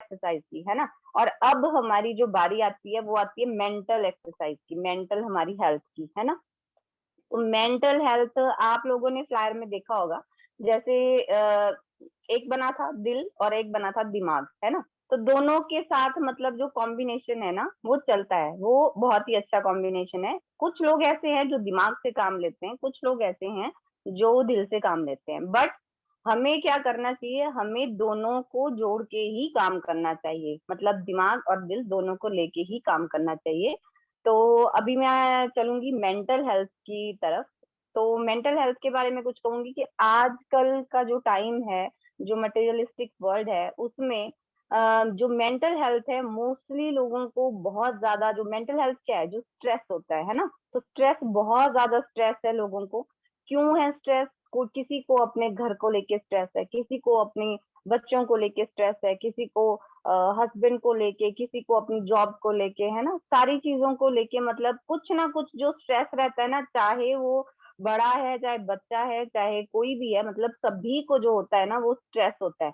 Exercise की, है ना। और अब हमारी जो बारी आती है वो आती है मेंटल एक्सरसाइज की, मेंटल हमारी हेल्थ की, है ना। तो मेंटल हेल्थ आप लोगों ने फ्लायर में देखा होगा, जैसे एक बना था दिल और एक बना था दिमाग, है ना। तो दोनों के साथ मतलब जो कॉम्बिनेशन है ना वो चलता है, वो बहुत ही अच्छा कॉम्बिनेशन है। कुछ लोग ऐसे हैं जो दिमाग से काम लेते हैं, कुछ लोग ऐसे हैं जो दिल से काम लेते हैं, बट हमें क्या करना चाहिए, हमें दोनों को जोड़ के ही काम करना चाहिए, मतलब दिमाग और दिल दोनों को लेके ही काम करना चाहिए। तो अभी मैं चलूंगी मेंटल हेल्थ की तरफ। तो मेंटल हेल्थ के बारे में कुछ कहूंगी कि आजकल का जो टाइम है, जो मटेरियलिस्टिक वर्ल्ड है, उसमें जो मेंटल हेल्थ है, मोस्टली लोगों को बहुत ज्यादा, जो मेंटल हेल्थ क्या है, जो स्ट्रेस होता है ना। तो स्ट्रेस, बहुत ज्यादा स्ट्रेस है लोगों को। क्यों है स्ट्रेस? को किसी को अपने घर को लेके स्ट्रेस है, किसी को अपने बच्चों को लेके स्ट्रेस है, किसी को हस्बैंड को लेके, किसी को अपनी जॉब को लेके, है ना। सारी चीजों को लेके मतलब कुछ ना कुछ जो स्ट्रेस रहता है ना, चाहे वो बड़ा है, चाहे बच्चा है, चाहे कोई भी है, मतलब सभी को जो होता है ना वो स्ट्रेस होता है।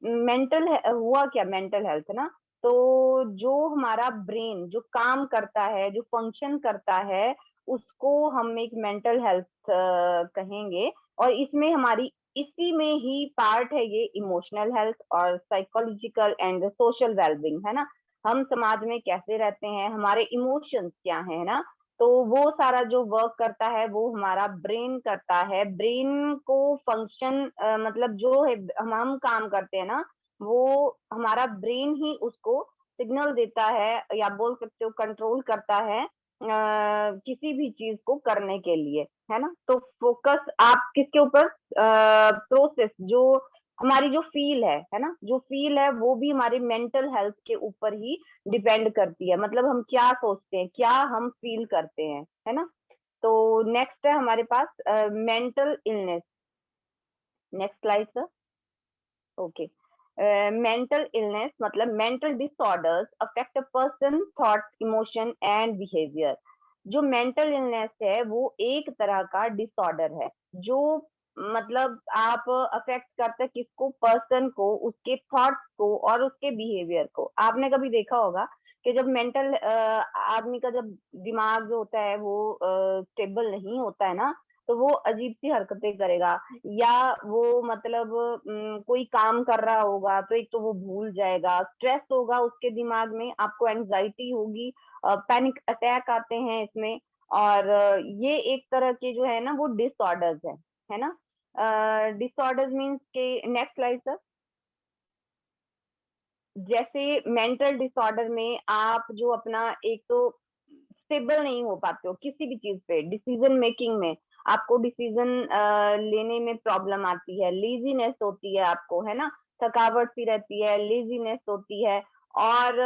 मेंटल हुआ क्या, मेंटल हेल्थ ना, तो जो हमारा ब्रेन जो काम करता है, जो फंक्शन करता है, उसको हम एक मेंटल हेल्थ कहेंगे। और इसमें हमारी, इसी में ही पार्ट है ये इमोशनल हेल्थ और साइकोलॉजिकल एंड सोशल वेलबींग, है ना। हम समाज में कैसे रहते हैं, हमारे इमोशंस क्या है ना। तो वो सारा जो वर्क करता है वो हमारा ब्रेन करता है। ब्रेन को फंक्शन मतलब जो है, हम काम करते हैं ना, वो हमारा ब्रेन ही उसको सिग्नल देता है, या बोल सकते हो कंट्रोल करता है किसी भी चीज को करने के लिए, है ना। तो फोकस आप किसके ऊपर, प्रोसेस जो हमारी जो फील है ना, जो फील है वो भी हमारी मेंटल हेल्थ के ऊपर ही डिपेंड करती है। मतलब हम क्या सोचते हैं, क्या हम फील करते हैं, है ना। तो नेक्स्ट है हमारे पास mental illness. Next slide sir. Okay. Mental illness मतलब mental disorders affect a person thought, emotion and behaviour. जो मेंटल इलनेस है वो एक तरह का डिसऑर्डर है, जो मतलब आप अफेक्ट करते हैं किसको, पर्सन को, उसके थॉट्स को और उसके बिहेवियर को। आपने कभी देखा होगा कि जब मेंटल आदमी का जब दिमाग जो होता है वो स्टेबल नहीं होता है ना, तो वो अजीब सी हरकतें करेगा, या वो मतलब कोई काम कर रहा होगा तो एक तो वो भूल जाएगा, स्ट्रेस होगा उसके दिमाग में, आपको एंजाइटी होगी, पैनिक अटैक आते हैं इसमें। और ये एक तरह के जो है ना वो डिसऑर्डर्स है ना। डिसऑर्डर्स मीन्स के, नेक्स्ट स्लाइड सर। जैसे मेंटल डिसऑर्डर में आप जो अपना, एक तो स्टेबल नहीं हो पाते हो किसी भी चीज पे, डिसीजन मेकिंग में आपको डिसीजन लेने में प्रॉब्लम आती है, लेजीनेस होती है आपको, है ना। थकावट सी रहती है, लेजीनेस होती है। और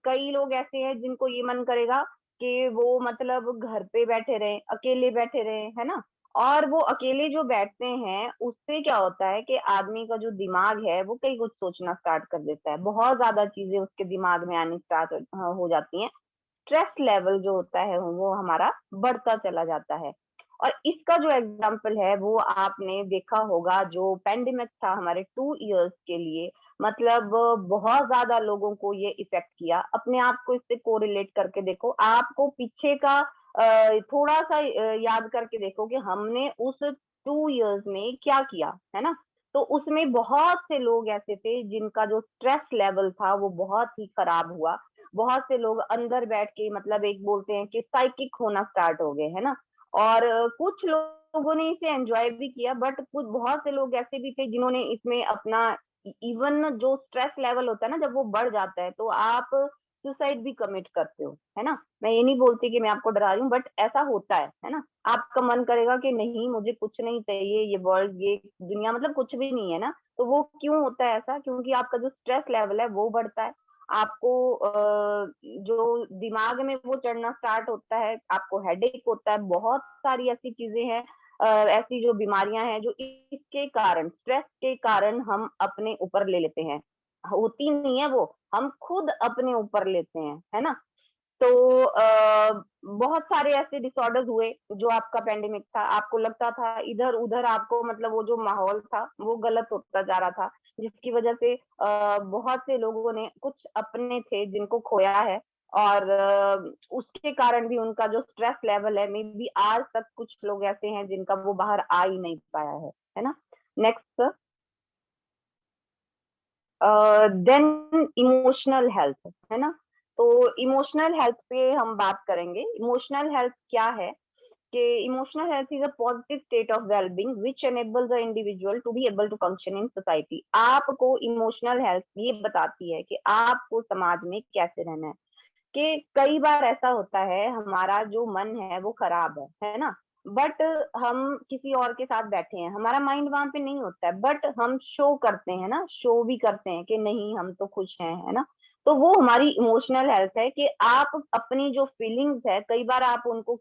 कई लोग ऐसे हैं जिनको ये मन करेगा कि वो मतलब घर पे बैठे रहे, अकेले बैठे रहे, है ना। और वो अकेले जो बैठते हैं उससे क्या होता है कि आदमी का जो दिमाग है वो कई कुछ सोचना स्टार्ट कर देता है, बहुत ज्यादा चीजें उसके दिमाग में आनी स्टार्ट हो जाती हैं। स्ट्रेस लेवल जो होता है वो हमारा बढ़ता चला जाता है। और इसका जो एग्जाम्पल है वो आपने देखा होगा, जो पेंडेमिक था हमारे 2 इयर्स के लिए, मतलब बहुत ज्यादा लोगों को ये इफेक्ट किया। अपने आप को इससे कोरिलेट करके देखो, आपको पीछे का थोड़ा सा याद करके देखो कि हमने उस 2 इयर्स में क्या किया, है ना। तो उसमें बहुत से लोग ऐसे थे जिनका जो स्ट्रेस लेवल था वो बहुत ही खराब हुआ। बहुत से लोग अंदर बैठ के, मतलब एक बोलते हैं कि साइकिक होना स्टार्ट हो गए, है ना। और कुछ लोगों ने इसे एंजॉय भी किया, बट कुछ बहुत से लोग ऐसे भी थे जिन्होंने इसमें अपना, इवन जो स्ट्रेस लेवल होता है ना जब वो बढ़ जाता है तो आप सुसाइड भी कमिट करते हो, है ना। मैं ये नहीं बोलती कि मैं आपको डरा रही हूँ, बट ऐसा होता है ना। आपका मन करेगा कि नहीं मुझे कुछ नहीं चाहिए, ये वर्ल्ड, ये दुनिया मतलब कुछ भी नहीं है ना। तो वो क्यों होता है ऐसा? क्योंकि आपका जो स्ट्रेस लेवल है वो बढ़ता है। आपको जो दिमाग में वो चढ़ना स्टार्ट होता है, आपको हेडेक होता है, बहुत सारी ऐसी चीजें हैं, ऐसी जो बीमारियां हैं जो इसके कारण, स्ट्रेस के कारण हम अपने ऊपर ले लेते हैं। होती नहीं है वो, हम खुद अपने ऊपर लेते हैं, है ना। तो बहुत सारे ऐसे डिसऑर्डर्स हुए जो आपका पेंडेमिक था, आपको लगता था इधर उधर, आपको मतलब वो जो माहौल था वो गलत होता जा रहा था। जिसकी वजह से बहुत से लोगों ने कुछ अपने थे जिनको खोया है, और उसके कारण भी उनका जो स्ट्रेस लेवल है, मे बी आज तक कुछ लोग ऐसे हैं जिनका वो बाहर आ ही नहीं पाया है ना? नेक्स्ट, देन इमोशनल हेल्थ, है ना? तो इमोशनल हेल्थ पे हम बात करेंगे। इमोशनल हेल्थ क्या है? कि emotional health is a positive state of wellbeing which enables the individual to be able to function in society. आपको इमोशनल हेल्थ ये बताती है कि आपको समाज में कैसे रहना है। कि कई बार ऐसा होता है, हमारा जो मन है वो खराब है ना? बट हम किसी और के साथ बैठे हैं, हमारा माइंड वहां पे नहीं होता है, बट हम शो करते हैं ना, शो भी करते हैं कि नहीं हम तो खुश हैं, है ना? तो वो हमारी इमोशनल हेल्थ है कि आप अपनी जो फीलिंग्स है, कई बार आप उनको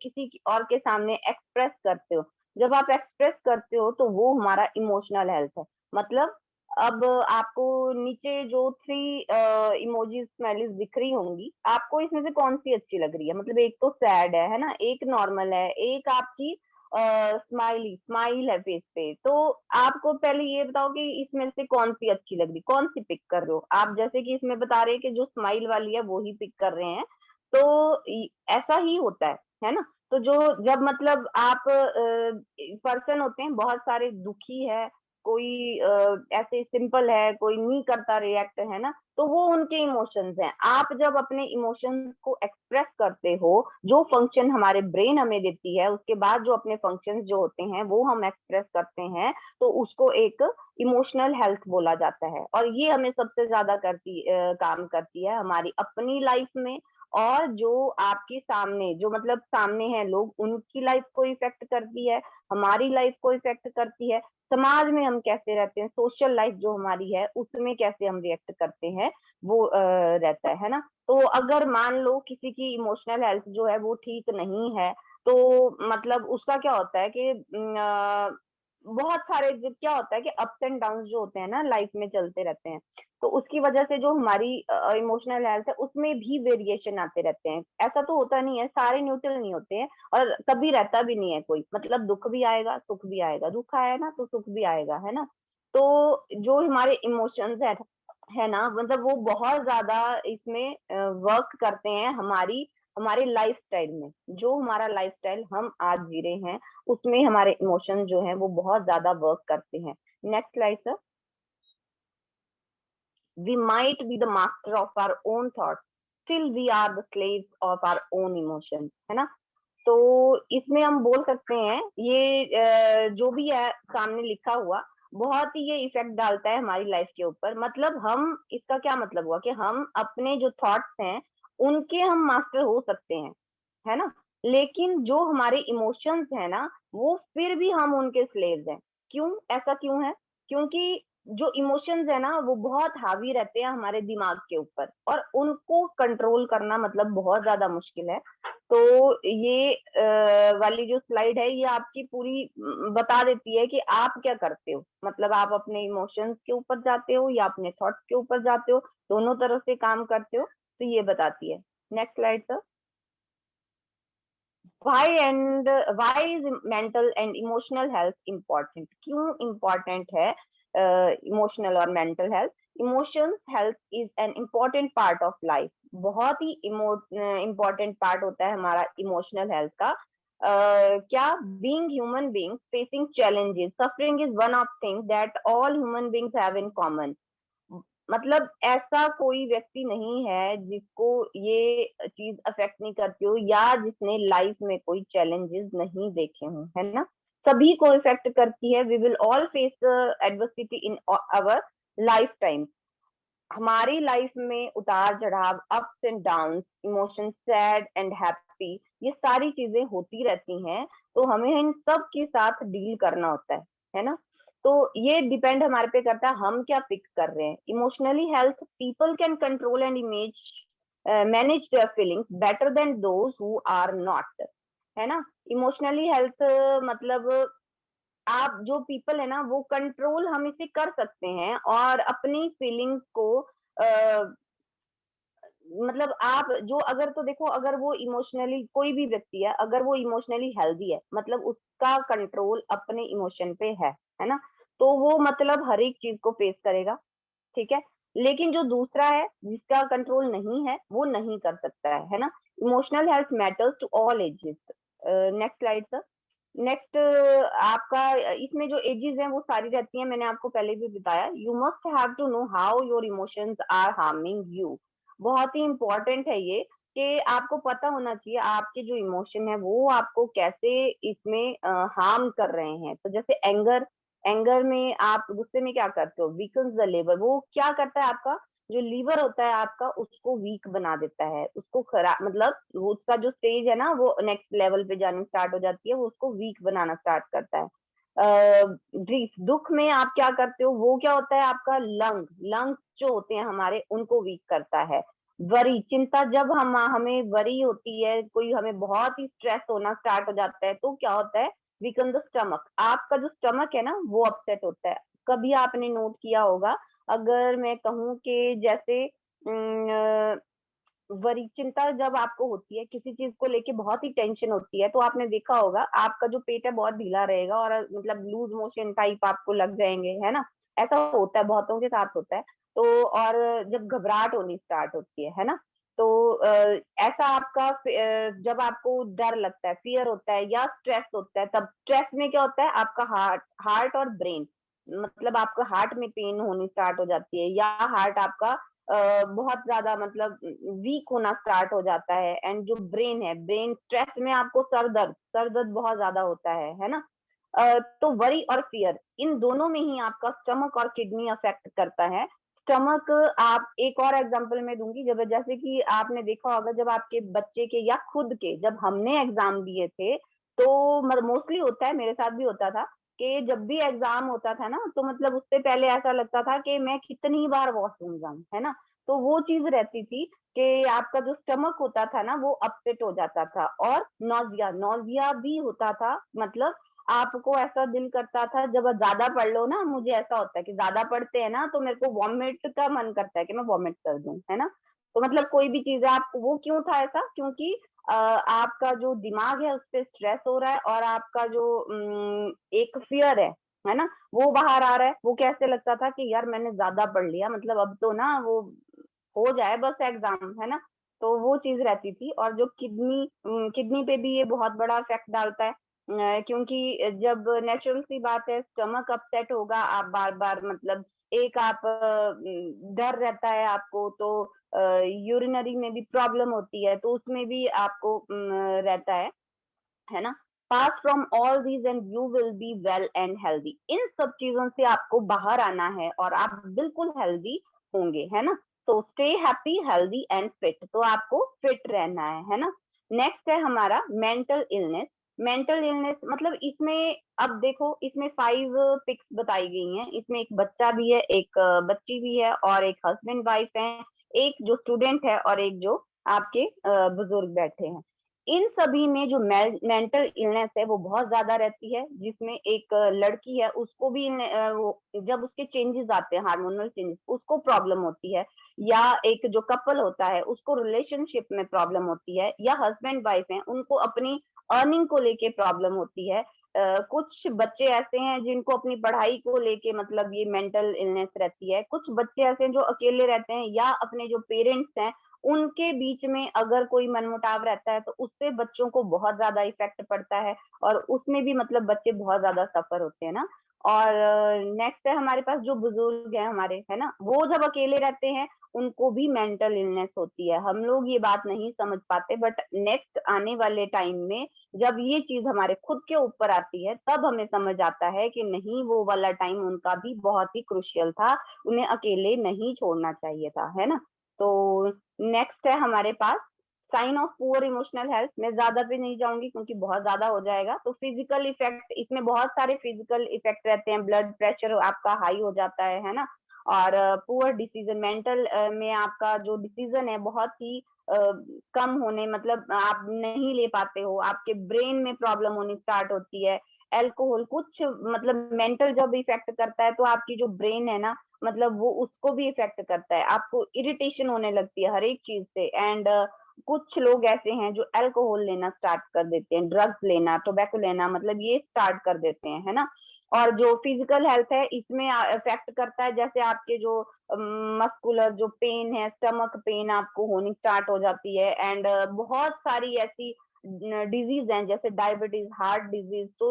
और के सामने एक्सप्रेस करते हो। जब आप एक्सप्रेस करते हो तो वो हमारा इमोशनल हेल्थ है। मतलब अब आपको नीचे जो 3 इमोजी स्माइलीज दिख रही होंगी, आपको इसमें से कौन सी अच्छी लग रही है? मतलब एक तो सैड है ना? एक नॉर्मल है, एक आपकी स्माइल है फेस पे। तो आपको पहले ये बताओ कि इसमें से कौन सी अच्छी लग रही, कौन सी पिक कर रहे हो आप? जैसे कि इसमें बता रहे हैं कि जो स्माइल वाली है वो ही पिक कर रहे हैं। तो ऐसा ही होता है ना? तो जो जब मतलब आप पर्सन होते हैं बहुत सारे, दुखी है कोई, ऐसे सिंपल है, कोई नहीं करता रिएक्ट, है ना? तो वो उनके इमोशंस हैं। आप जब अपने इमोशंस को एक्सप्रेस करते हो, जो फंक्शन हमारे ब्रेन हमें देती है, उसके बाद जो अपने फंक्शंस जो होते हैं वो हम एक्सप्रेस करते हैं, तो उसको एक इमोशनल हेल्थ बोला जाता है। और ये हमें सबसे ज्यादा काम करती है हमारी अपनी लाइफ में, और जो आपके सामने, जो मतलब सामने हैं लोग, उनकी लाइफ को इफेक्ट करती है, हमारी लाइफ को इफेक्ट करती है, समाज में हम कैसे रहते हैं, सोशल लाइफ जो हमारी है उसमें कैसे हम रिएक्ट करते हैं, वो रहता है ना? तो अगर मान लो किसी की इमोशनल हेल्थ जो है वो ठीक नहीं है, तो मतलब उसका क्या होता है कि बहुत सारे क्या होता है कि अप्स एंड डाउन जो होते हैं ना लाइफ में चलते रहते हैं। तो उसकी वजह से जो हमारी इमोशनल हेल्थ है उसमें भी वेरिएशन आते रहते हैं। ऐसा तो होता नहीं है, सारे न्यूट्रल नहीं होते हैं, और कभी रहता भी नहीं है कोई। मतलब दुख भी आएगा, सुख भी आएगा, दुख आया ना तो सुख भी आएगा, है ना? तो जो हमारे इमोशंस है ना, मतलब वो बहुत ज्यादा इसमें वर्क करते हैं हमारी हमारे लाइफस्टाइल में। जो हमारा लाइफस्टाइल हम आज जी रहे हैं उसमें हमारे इमोशन जो हैं वो बहुत ज्यादा वर्क करते हैं। Next slide sir. We might be the master of our own thoughts, still we are the slaves of our own emotions, है ना? तो इसमें हम बोल सकते हैं ये जो भी है सामने लिखा हुआ, बहुत ही ये इफेक्ट डालता है हमारी लाइफ के ऊपर। मतलब हम, इसका क्या मतलब हुआ कि हम अपने जो थॉट्स हैं उनके हम मास्टर हो सकते हैं, है ना? लेकिन जो हमारे इमोशंस है ना, वो फिर भी हम उनके स्लेव्स हैं। क्यों? ऐसा क्यों है? क्योंकि जो इमोशंस है ना वो बहुत हावी रहते हैं हमारे दिमाग के ऊपर, और उनको कंट्रोल करना मतलब बहुत ज्यादा मुश्किल है। तो ये वाली जो स्लाइड है ये आपकी पूरी बता देती है कि आप क्या करते हो। मतलब आप अपने इमोशंस के ऊपर जाते हो या अपने थॉट्स के ऊपर जाते हो, दोनों तरफ से काम करते हो, तो ये बताती है। Next slide sir. why and why is mental and emotional health important? क्यों important है इमोशनल और mental health? Emotions health is an important part of life. बहुत ही इम्पोर्टेंट पार्ट होता है हमारा इमोशनल हेल्थ का। क्या? Being human being facing challenges, suffering is one of things that all human beings have in common। मतलब ऐसा कोई व्यक्ति नहीं है जिसको ये चीज अफेक्ट नहीं करती हो, या जिसने लाइफ में कोई चैलेंजेस नहीं देखे हों, है ना? सभी को इफेक्ट करती है। We will all face adversity in our lifetime. हमारी लाइफ में उतार चढ़ाव, ups and down, emotion sad and happy, ये सारी चीजें होती रहती हैं। तो हमें इन सब के साथ डील करना होता है ना? तो ये डिपेंड हमारे पे करता है हम क्या पिक कर रहे हैं। Emotionally health people can control and image manage their feelings better than those who are not, है ना? इमोशनली हेल्थ मतलब आप जो पीपल है ना वो कंट्रोल हम इसे कर सकते हैं, और अपनी फीलिंग्स को मतलब आप जो, अगर तो देखो, अगर वो इमोशनली, कोई भी व्यक्ति है अगर वो इमोशनली हेल्दी है, मतलब उसका कंट्रोल अपने इमोशन पे है ना? तो वो मतलब हर एक चीज को फेस करेगा। ठीक है। लेकिन जो दूसरा है जिसका कंट्रोल नहीं है वो नहीं कर सकता है ना। Emotional health matters to all ages. Next slide sir. Next आपका इसमें जो एजेस हैं वो सारी रहती हैं, मैंने आपको पहले भी बताया। You must have to know how your emotions are harming you. बहुत ही इंपॉर्टेंट है ये कि आपको पता होना चाहिए आपके जो इमोशन है वो आपको कैसे इसमें हार्म कर रहे हैं। तो जैसे एंगर, एंगर में आप गुस्से में क्या करते हो, वीकन्स द लेबर। वो क्या करता है, आपका जो लीवर होता है आपका उसको वीक बना देता है, उसको खराब, मतलब वो उसका जो स्टेज है ना वो नेक्स्ट लेवल पे जाने स्टार्ट हो जाती है, वो उसको वीक बनाना स्टार्ट करता है। ग्रीफ, दुख में आप क्या करते हो, वो क्या होता है आपका लंग जो होते हैं हमारे उनको वीक करता है। वरी, चिंता, जब हमें वरी होती है, कोई हमें बहुत ही स्ट्रेस होना स्टार्ट हो जाता है तो क्या होता है, वीकन द स्टमक। आपका जो स्टमक है ना वो अपसेट होता है। कभी आपने नोट किया होगा, अगर मैं कहूँ कि जैसे वरी, चिंता जब आपको होती है किसी चीज को लेके, बहुत ही टेंशन होती है, तो आपने देखा होगा आपका जो पेट है बहुत ढीला रहेगा और मतलब लूज मोशन टाइप आपको लग जाएंगे, है ना। ऐसा होता है, बहुतों के साथ होता है। तो और जब घबराहट होनी स्टार्ट होती है ना, तो ऐसा आपका जब आपको डर लगता है, फियर होता है या स्ट्रेस होता है, तब स्ट्रेस में क्या होता है आपका हार्ट हार्ट और ब्रेन, मतलब आपका हार्ट में पेन होनी स्टार्ट हो जाती है, या हार्ट आपका बहुत ज्यादा मतलब वीक होना स्टार्ट हो जाता है। एंड जो ब्रेन है, ब्रेन स्ट्रेस में आपको सर दर्द बहुत ज्यादा होता है ना। तो वरी और फियर, इन दोनों में ही आपका स्टमक और किडनी अफेक्ट करता है। स्टमक, आप एक और एग्जांपल मैं दूंगी, जब जैसे कि आपने देखा होगा जब आपके बच्चे के या खुद के जब हमने एग्जाम दिए थे, तो मोस्टली होता है, मेरे साथ भी होता था कि जब भी एग्जाम होता था ना तो मतलब उससे पहले ऐसा लगता था कि मैं कितनी बार वॉशरूम जाऊं, है ना। तो वो चीज रहती थी कि आपका जो स्टमक होता था ना वो अपसेट हो जाता था। और नौजिया, नौजिया भी होता था, मतलब आपको ऐसा दिल करता था, जब ज्यादा पढ़ लो ना, मुझे ऐसा होता है कि ज्यादा पढ़ते हैं ना तो मेरे को वॉमिट का मन करता है कि मैं वॉमिट कर दूं, है ना। तो मतलब कोई भी चीज है आप, वो क्यों था ऐसा, क्योंकि आपका जो दिमाग है उस पर स्ट्रेस हो रहा है और आपका जो एक फियर है ना, वो बाहर आ रहा है। वो कैसे लगता था कि यार मैंने ज्यादा पढ़ लिया, मतलब अब तो ना वो हो जाए बस एग्जाम, है ना। तो वो चीज रहती थी। और जो किडनी, किडनी पे भी ये बहुत बड़ा इफेक्ट डालता है, क्योंकि जब नेचुरल सी बात है, स्टमक अपसेट होगा, आप बार बार मतलब एक आप डर रहता है आपको, तो यूरिनरी में भी प्रॉब्लम होती है, तो उसमें भी आपको रहता है ना। Pass from all these and you will be well and healthy. इन सब चीजों से आपको बाहर आना है और आप बिल्कुल हेल्दी होंगे, है ना। तो stay happy, healthy and fit, तो आपको फिट रहना है ना। नेक्स्ट है हमारा मेंटल इलनेस। मेंटल इलनेस मतलब इसमें, अब देखो इसमें 5 पिक्स बताई गई हैं। इसमें एक बच्चा भी है, एक बच्ची भी है, और एक हस्बैंड वाइफ है, एक जो स्टूडेंट है, और एक जो आपके बुजुर्ग बैठे हैं। इन सभी में जो मेंटल इलनेस है वो बहुत ज्यादा रहती है, जिसमें एक लड़की है उसको भी वो जब उसके चेंजेस आते हैं, हार्मोनल चेंजेस, उसको प्रॉब्लम होती है। या एक जो कपल होता है उसको रिलेशनशिप में प्रॉब्लम होती है, या हस्बैंड वाइफ हैं उनको अपनी अर्निंग को लेके प्रॉब्लम होती है। कुछ बच्चे ऐसे हैं जिनको अपनी पढ़ाई को लेके मतलब ये मेंटल इलनेस रहती है। कुछ बच्चे ऐसे हैं जो अकेले रहते हैं, या अपने जो पेरेंट्स हैं उनके बीच में अगर कोई मनमुटाव रहता है तो उससे बच्चों को बहुत ज्यादा इफेक्ट पड़ता है, और उसमें भी मतलब बच्चे बहुत ज्यादा सफर होते हैं ना। और नेक्स्ट है हमारे पास जो बुजुर्ग हैं हमारे, है ना, वो जब अकेले रहते हैं उनको भी मेंटल इलनेस होती है। हम लोग ये बात नहीं समझ पाते, बट नेक्स्ट आने वाले टाइम में जब ये चीज हमारे खुद के ऊपर आती है तब हमें समझ आता है कि नहीं, वो वाला टाइम उनका भी बहुत ही क्रुशियल था, उन्हें अकेले नहीं छोड़ना चाहिए था, है ना। तो नेक्स्ट है हमारे पास sign of poor emotional health. मैं ज्यादा पे नहीं जाऊंगी क्योंकि बहुत ज्यादा हो जाएगा। तो फिजिकल इफेक्ट, इसमें बहुत सारे फिजिकल इफेक्ट रहते हैं। ब्लड प्रेशर आपका हाई हो जाता है ना। और पुअर डिसीजन, मेंटल में आपका जो डिसीजन है बहुत ही कम होने, मतलब आप नहीं ले पाते हो, आपके ब्रेन में प्रॉब्लम होनी स्टार्ट होती है। एल्कोहल कुछ मतलब मेंटल जब इफेक्ट करता है तो आपकी जो ब्रेन है ना, मतलब वो उसको भी इफेक्ट करता है, आपको इरिटेशन होने लगती है हर एक चीज से। एंड कुछ लोग ऐसे हैं जो अल्कोहल लेना स्टार्ट कर देते हैं, ड्रग्स लेना, टोबैको लेना, मतलब ये स्टार्ट कर देते हैं, है ना। और जो फिजिकल हेल्थ है इसमें इफेक्ट करता है, जैसे आपके जो मस्कुलर जो पेन है, स्टमक पेन आपको होनी स्टार्ट हो जाती है, एंड बहुत सारी ऐसी डिजीज हैं जैसे डायबिटीज, हार्ट डिजीज, तो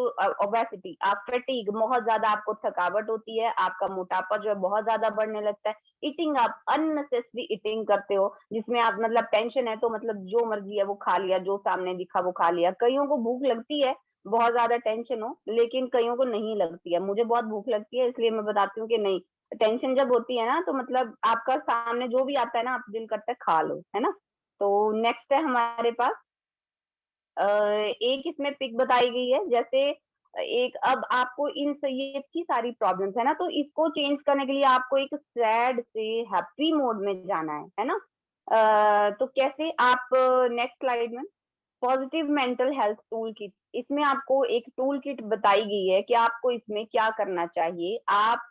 ओबेसिटी, आप फैटीग, बहुत ज्यादा आपको थकावट होती है, आपका मोटापा जो है बहुत ज्यादा बढ़ने लगता है। ईटिंग, आप अननेसेसरी ईटिंग करते हो जिसमें आप मतलब टेंशन है तो मतलब जो मर्जी है वो खा लिया, जो सामने दिखा वो खा लिया। कईयों को भूख लगती है, बहुत ज्यादा टेंशन हो, लेकिन कईयों को नहीं लगती है। मुझे बहुत भूख लगती है इसलिए मैं बताती हूँ कि नहीं, टेंशन जब होती है ना तो मतलब आपका सामने जो भी आता है ना, आप दिल करता है खा लो, है ना। तो नेक्स्ट है हमारे पास एक इसमें पिक बताई गई है, जैसे एक, अब आपको इन ये इतनी सारी प्रॉब्लम्स है ना, तो इसको चेंज करने के लिए आपको एक सैड से हैप्पी मोड में जाना है ना। तो कैसे आप, नेक्स्ट स्लाइड में, positive mental health tool kit, इसमें आपको एक टूल किट बताई गई है कि आपको इसमें क्या करना चाहिए, आप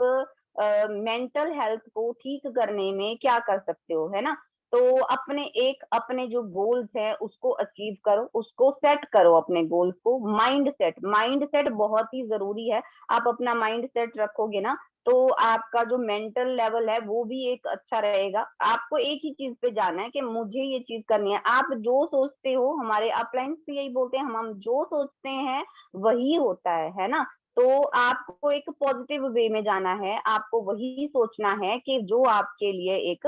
मेंटल हेल्थ को ठीक करने में क्या कर सकते हो, है ना। तो अपने जो गोल्स है उसको अचीव करो, उसको सेट करो, अपने गोल्स को। माइंड सेट बहुत ही जरूरी है। आप अपना माइंड सेट रखोगे ना तो आपका जो मेंटल लेवल है वो भी एक अच्छा रहेगा। आपको एक ही चीज पे जाना है कि मुझे ये चीज करनी है। आप जो सोचते हो, हमारे अपलाइंस भी यही बोलते हैं, हम जो सोचते हैं वही होता है ना। तो आपको एक पॉजिटिव वे में जाना है, आपको वही सोचना है कि जो आपके लिए एक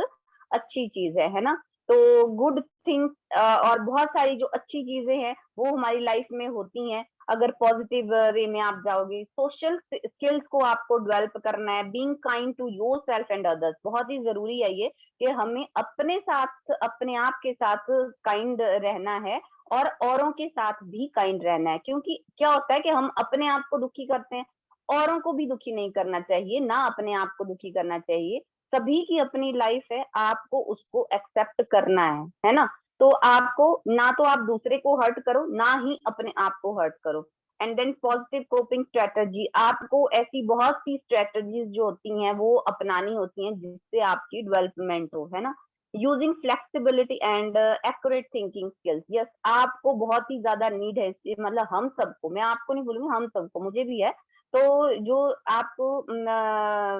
अच्छी चीज है ना। तो गुड थिंग्स और बहुत सारी जो अच्छी चीजें हैं वो हमारी लाइफ में होती हैं अगर पॉजिटिव वे में आप जाओगे। सोशल स्किल्स को आपको डेवलप करना है, being kind to yourself and others, बहुत ही जरूरी है ये कि हमें अपने साथ, अपने आप के साथ काइंड रहना है और औरों के साथ भी काइंड रहना है। क्योंकि क्या होता है कि हम अपने आप को दुखी करते हैं, औरों को भी दुखी नहीं करना चाहिए, ना अपने आप को दुखी करना चाहिए। सभी की अपनी लाइफ है, आपको उसको एक्सेप्ट करना है ना। तो आपको ना तो आप दूसरे को हर्ट करो, ना ही अपने आप को हर्ट करो। And then positive coping strategy, आपको ऐसी बहुत सी स्ट्रेटजीज जो होती हैं वो अपनानी होती हैं जिससे आपकी डेवलपमेंट हो, है ना। Using flexibility and accurate thinking skills, yes, आपको बहुत ही ज्यादा नीड है इसकी, मतलब हम सबको, मैं आपको नहीं बोलूंगी, हम सबको, मुझे भी है। तो जो आपको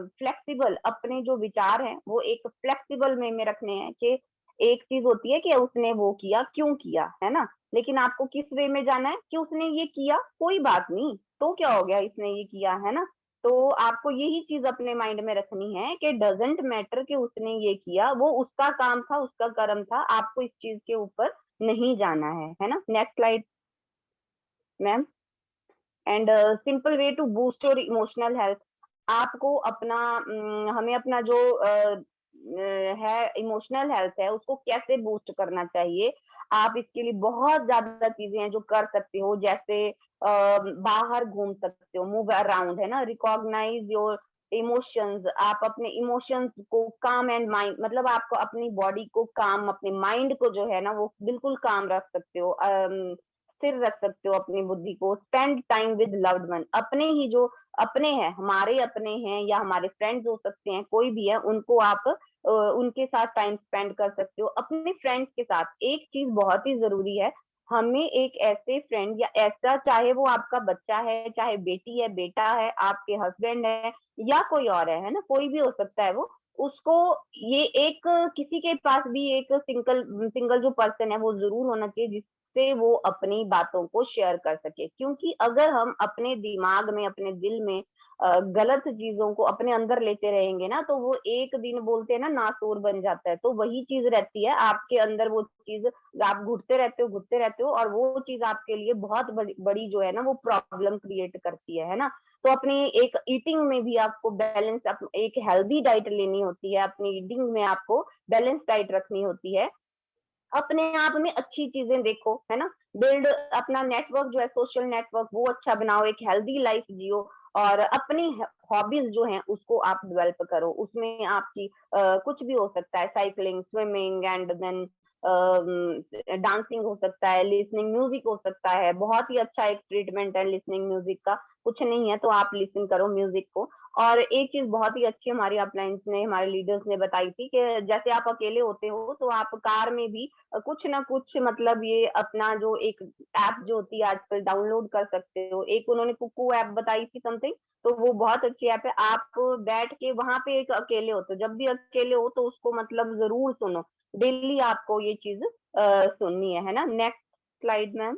फ्लेक्सिबल अपने जो विचार हैं वो एक फ्लेक्सिबल में रखने हैं कि एक चीज होती है कि उसने वो किया, क्यों किया, है ना। लेकिन आपको किस वे में जाना है कि उसने ये किया, कोई बात नहीं, तो क्या हो गया, इसने ये किया, है ना। तो आपको यही चीज अपने माइंड में रखनी है कि डजेंट मैटर कि उसने ये किया, वो उसका काम था, उसका कर्म था, आपको इस चीज के ऊपर नहीं जाना है ना। Next slide ma'am. And simple way to boost your emotional health, आपको अपना हमें अपना जो है इमोशनल हेल्थ है उसको कैसे बूस्ट करना चाहिए। आप इसके लिए बहुत ज्यादा चीजें हैं जो कर सकते हो, जैसे बाहर घूम सकते हो, मूव अराउंड, है ना। रिकॉग्नाइज योर इमोशंस, आप अपने इमोशंस को काम एंड माइंड, मतलब आपको अपनी बॉडी को काम, अपने माइंड को जो है ना वो बिल्कुल काम रख सकते हो, स्थिर रख सकते हो अपनी बुद्धि को। Spend time with loved one, अपने ही जो अपने हैं, हमारे अपने हैं या हमारे फ्रेंड्स हो सकते हैं, कोई भी है, उनको आप उनके साथ टाइम स्पेंड कर सकते हो। अपने फ्रेंड्स के साथ एक चीज बहुत ही जरूरी है, हमें एक ऐसे फ्रेंड या ऐसा, चाहे वो आपका बच्चा है, चाहे बेटी है, बेटा है, आपके हस्बैंड है या कोई और है ना, कोई भी हो सकता है वो, उसको ये एक किसी के पास भी एक सिंगल सिंगल जो पर्सन है वो जरूर होना चाहिए से वो अपनी बातों को शेयर कर सके। क्योंकि अगर हम अपने दिमाग में, अपने दिल में गलत चीजों को अपने अंदर लेते रहेंगे ना तो वो एक दिन, बोलते हैं ना, नासूर बन जाता है। तो वही चीज रहती है आपके अंदर, वो चीज आप घुटते रहते हो और वो चीज आपके लिए बहुत बड़ी जो है ना वो प्रॉब्लम क्रिएट करती है ना। तो अपनी एक ईटिंग में भी आपको बैलेंस, एक हेल्दी डाइट लेनी होती है, अपनी ईटिंग में आपको बैलेंस डाइट रखनी होती है। अपने आप में अच्छी चीजें देखो, है ना। बिल्ड अपना नेटवर्क जो है, सोशल नेटवर्क, वो अच्छा बनाओ, एक हेल्दी लाइफ जियो और अपनी हॉबीज जो हैं उसको आप डेवलप करो। उसमें आपकी कुछ भी हो सकता है, cycling, swimming, and then dancing हो सकता है, लिसनिंग म्यूजिक हो सकता है। बहुत ही अच्छा एक ट्रीटमेंट है लिसनिंग म्यूजिक का, कुछ नहीं है तो आप लिसन करो म्यूजिक को। और एक चीज बहुत ही अच्छी हमारी अपलाइंस ने, हमारे लीडर्स ने बताई थी कि जैसे आप अकेले होते हो तो आप कार में भी कुछ ना कुछ मतलब ये अपना जो एक ऐप जो होती है आजकल डाउनलोड कर सकते हो। एक उन्होंने कुकू ऐप बताई थी समथिंग, तो वो बहुत अच्छी ऐप है। आप बैठ के वहां पे एक अकेले हो तो जब भी अकेले हो तो उसको मतलब जरूर सुनो, डेली आपको ये चीज सुननी है ना। Next slide ma'am.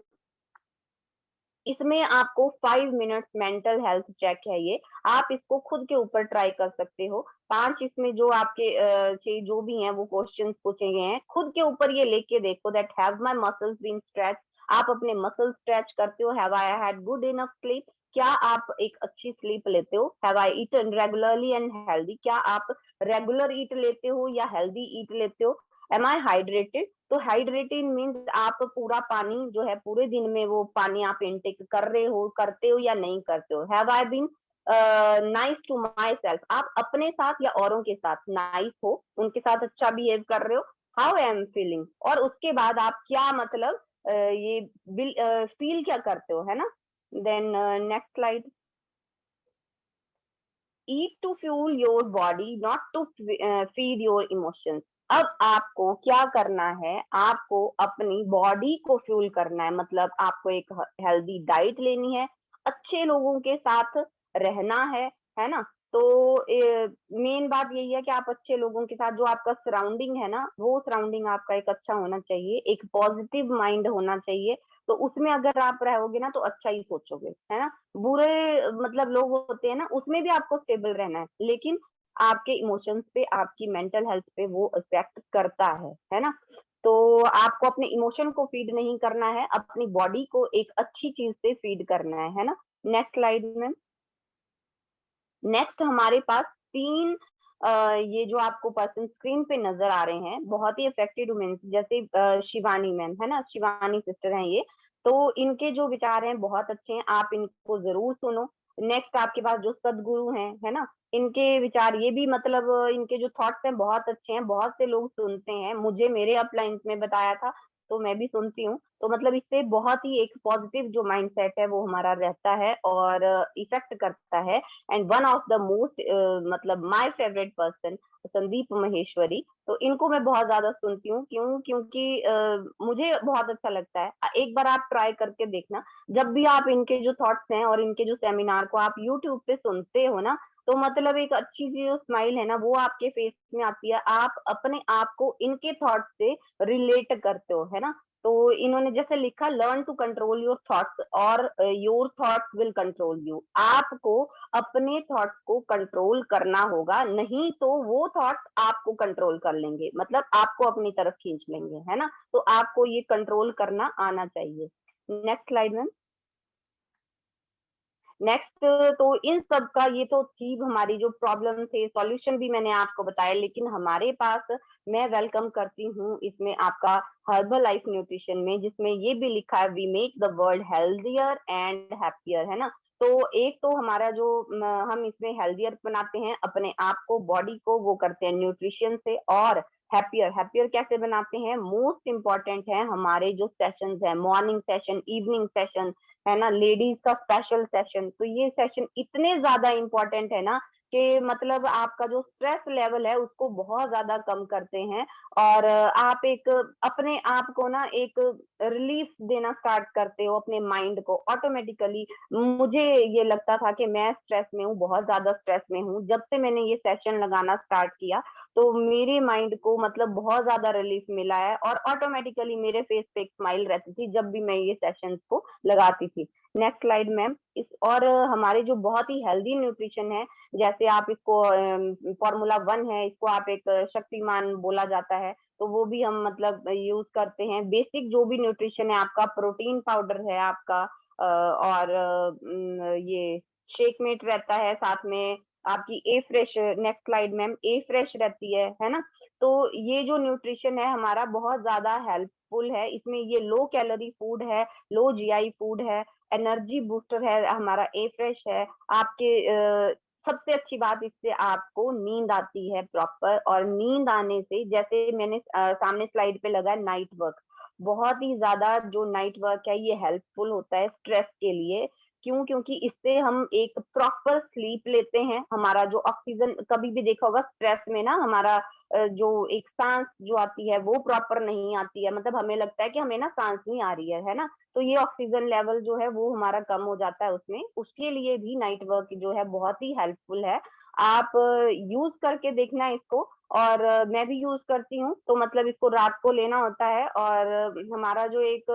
इसमें आपको 5 मिनट्स मेंटल हेल्थ चेक है ये, आप इसको खुद के ऊपर ट्राई कर सकते हो। 5 इसमें जो आपके जो भी हैं वो क्वेश्चंस पूछे गए हैं, खुद के ऊपर ये लेके देखो that have my muscles been stretch. आप अपने मसल स्ट्रेच करते हो? Have I had good enough sleep? क्या आप एक अच्छी स्लीप लेते हो? Have I eaten regularly and healthy? क्या आप रेगुलर ईट लेते हो या हेल्दी ईट लेते हो? एम आई हाइड्रेटेड? तो हाइड्रेटेड मीन्स आप पूरा पानी जो है पूरे दिन में वो पानी आप इनटेक कर रहे हो, करते हो या नहीं करते हो? Have I been nice to myself? आप अपने साथ या औरों के साथ नाइस हो, उनके साथ अच्छा बिहेव कर रहे हो? How I am feeling? और उसके बाद आप क्या मतलब ये फील क्या करते हो, है ना। Then next slide. Eat to fuel your body not to feed your emotions. अब आपको क्या करना है, आपको अपनी बॉडी को फ्यूल करना है, मतलब आपको एक हेल्दी डाइट लेनी है, अच्छे लोगों के साथ रहना है ना। तो मेन बात यही है कि आप अच्छे लोगों के साथ, जो आपका सराउंडिंग है ना, वो सराउंडिंग आपका एक अच्छा होना चाहिए, एक पॉजिटिव माइंड होना चाहिए। तो उसमें अगर आप रहोगे ना तो अच्छा ही सोचोगे, है ना। बुरे मतलब लोग होते हैं ना, उसमें भी आपको स्टेबल रहना है, लेकिन आपके इमोशंस पे, आपकी मेंटल हेल्थ पे वो इफेक्ट करता है ना। तो आपको अपने इमोशन को फीड नहीं करना है, अपनी बॉडी को एक अच्छी चीज से फीड करना है ना। नेक्स्ट स्लाइड में। नेक्स्ट हमारे पास 3 ये जो आपको पर्सन स्क्रीन पे नजर आ रहे हैं, बहुत ही अफेक्टेड वुमेन, जैसे शिवानी मैम है ना, शिवानी सिस्टर हैं ये। तो इनके जो विचार हैं बहुत अच्छे हैं, आप इनको जरूर सुनो। नेक्स्ट आपके पास जो सदगुरु हैं, है ना, इनके विचार ये भी मतलब इनके जो थॉट्स हैं बहुत अच्छे हैं, बहुत से लोग सुनते हैं, मुझे मेरे अपलाइंस में बताया था तो मैं भी सुनती हूँ। तो मतलब इससे बहुत ही एक पॉजिटिव जो माइंडसेट है वो हमारा रहता है और इफेक्ट करता है। And one of the most मतलब my favourite person Sandeep Maheshwari. तो इनको मैं बहुत ज्यादा सुनती हूँ, क्यों? क्योंकि मुझे बहुत अच्छा लगता है। एक बार आप ट्राई करके देखना, जब भी आप इनके जो थॉट्स हैं और इनके जो सेमिनार को आप यूट्यूब पे सुनते हो ना, तो मतलब एक अच्छी सी जो स्माइल है ना वो आपके फेस में आती है, आप अपने आप को इनके थॉट्स से रिलेट करते हो, है ना। तो इन्होंने जैसे लिखा, learn to control your thoughts और your thoughts will control you. आपको अपने थॉट्स को कंट्रोल करना होगा, नहीं तो वो थॉट्स आपको कंट्रोल कर लेंगे, मतलब आपको अपनी तरफ खींच लेंगे, है ना। तो आपको ये कंट्रोल करना आना चाहिए। नेक्स्ट स्लाइड में। नेक्स्ट, तो इन सब का ये तो थी हमारी जो प्रॉब्लम थे, सॉल्यूशन भी मैंने आपको बताया, लेकिन हमारे पास मैं वेलकम करती हूँ इसमें आपका हर्बल लाइफ न्यूट्रिशन में, जिसमें ये भी लिखा है, we make the world healthier and happier, है ना। तो एक तो हमारा जो हम इसमें हेल्दियर बनाते हैं अपने आप को, बॉडी को, वो करते हैं न्यूट्रिशन से। और हैप्पियर, हैप्पियर कैसे बनाते हैं? मोस्ट इंपॉर्टेंट है हमारे जो सेशंस है, मॉर्निंग सेशन, इवनिंग सेशन, है ना, लेडीज का स्पेशल सेशन। तो ये सेशन इतने ज्यादा इंपॉर्टेंट है ना कि मतलब आपका जो स्ट्रेस लेवल है उसको बहुत ज्यादा कम करते हैं। और आप एक अपने आप को ना एक रिलीफ देना स्टार्ट करते हो अपने माइंड को ऑटोमेटिकली। मुझे ये लगता था कि मैं स्ट्रेस में हूँ, बहुत ज्यादा स्ट्रेस में हूँ, जब से मैंने ये सेशन लगाना स्टार्ट किया तो मेरे माइंड को मतलब बहुत ज्यादा रिलीफ मिला है, और ऑटोमेटिकली मेरे फेस पे एक स्माइल रहती थी जब भी मैं ये सेशंस को लगाती थी। Next slide ma'am. इस और हमारे जो बहुत ही हेल्दी न्यूट्रिशन है, जैसे आप इसको फॉर्मूला 1 है, इसको आप एक शक्तिमान बोला जाता है, तो वो भी हम मतलब यूज करते हैं। बेसिक जो भी न्यूट्रिशन है आपका, प्रोटीन पाउडर है आपका, और ये शेक मेट रहता है साथ में, आपकी ए फ्रेश, नेक्स्ट स्लाइड मैम, ए फ्रेश रहती है ना। तो ये जो न्यूट्रिशन है हमारा बहुत ज्यादा हेल्पफुल है, इसमें ये लो कैलोरी फूड है, लो जीआई फूड है, एनर्जी बूस्टर है हमारा, ए फ्रेश है आपके। सबसे अच्छी बात, इससे आपको नींद आती है प्रॉपर, और नींद आने से, जैसे मैंने सामने स्लाइड पे लगा नाइट वर्क, बहुत ही ज्यादा जो नाइट वर्क है ये हेल्पफुल होता है स्ट्रेस के लिए। क्यों? क्योंकि इससे हम एक प्रॉपर स्लीप लेते हैं, हमारा जो ऑक्सीजन, कभी भी देखा होगा स्ट्रेस में ना हमारा जो एक सांस जो आती है वो प्रॉपर नहीं आती है, मतलब हमें लगता है कि हमें ना सांस नहीं आ रही है ना? तो ये ऑक्सीजन लेवल जो है वो हमारा कम हो जाता है उसमें, उसके लिए भी नाइट वर्क जो है बहुत ही हेल्पफुल है। आप यूज करके देखना इसको, और मैं भी यूज करती हूँ, तो मतलब इसको रात को लेना होता है, और हमारा जो एक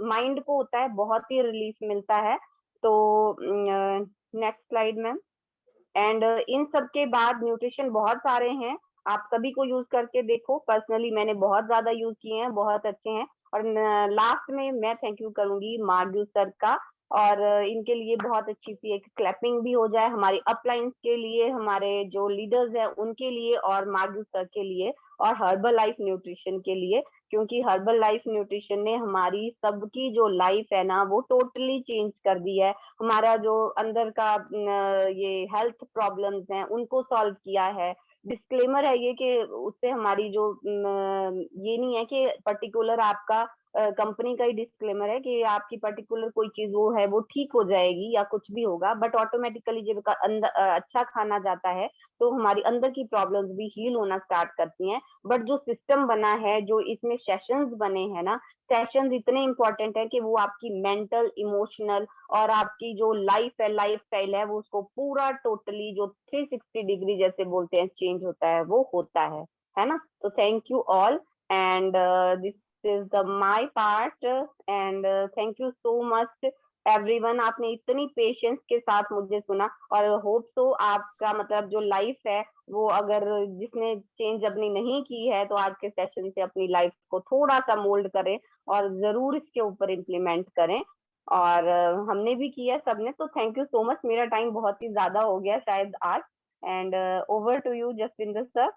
माइंड को होता है बहुत ही रिलीफ मिलता है। तो next slide ma'am. And in सब के बाद न्यूट्रिशन बहुत सारे हैं, आप सभी को यूज करके देखो, पर्सनली मैंने बहुत ज्यादा यूज किए हैं, बहुत अच्छे हैं। और लास्ट में मैं थैंक यू करूंगी मार्ग्यू सर का, और इनके लिए बहुत अच्छी सी एक क्लैपिंग भी हो जाए हमारी अपलाइंस के लिए, हमारे जो लीडर्स हैं उनके लिए, और मार्ग्यू सर के लिए, और हर्बल लाइफ न्यूट्रिशन के लिए, क्योंकि हर्बल लाइफ न्यूट्रिशन ने हमारी सबकी जो लाइफ है ना वो टोटली चेंज कर दी है। हमारा जो अंदर का ये हेल्थ प्रॉब्लम्स हैं उनको सॉल्व किया है। डिस्क्लेमर है ये कि उससे हमारी जो ये नहीं है कि पर्टिकुलर आपका कंपनी का ही डिस्क्लेमर है कि आपकी पर्टिकुलर कोई चीज वो है वो ठीक हो जाएगी या कुछ भी होगा, बट ऑटोमेटिकली जब का अंदर अच्छा खाना जाता है तो हमारी अंदर की प्रॉब्लम्स भी हील होना स्टार्ट करती हैं। बट जो सिस्टम बना है, जो इसमें सेशंस बने हैं ना, सेशंस इतने इंपॉर्टेंट है कि वो आपकी मेंटल, इमोशनल और आपकी जो लाइफ है, लाइफ स्टाइल है, वो उसको पूरा टोटली जो 360 डिग्री जैसे बोलते हैं चेंज होता है, वो होता है ना? तो thank you all, and this is the my part, and thank you so much everyone, आपने इतनी पेशेंस के साथ मुझे सुना, और होप सो आपका मतलब जो लाइफ है वो, अगर जिसने चेंज अपनी नहीं की है तो आज के सेशन से अपनी लाइफ को थोड़ा सा मोल्ड करें, और जरूर इसके ऊपर इम्प्लीमेंट करें। और हमने भी किया सबने, तो थैंक यू सो मच, मेरा टाइम बहुत ही ज्यादा हो गया शायद आज, and over to you Jasvinder sir.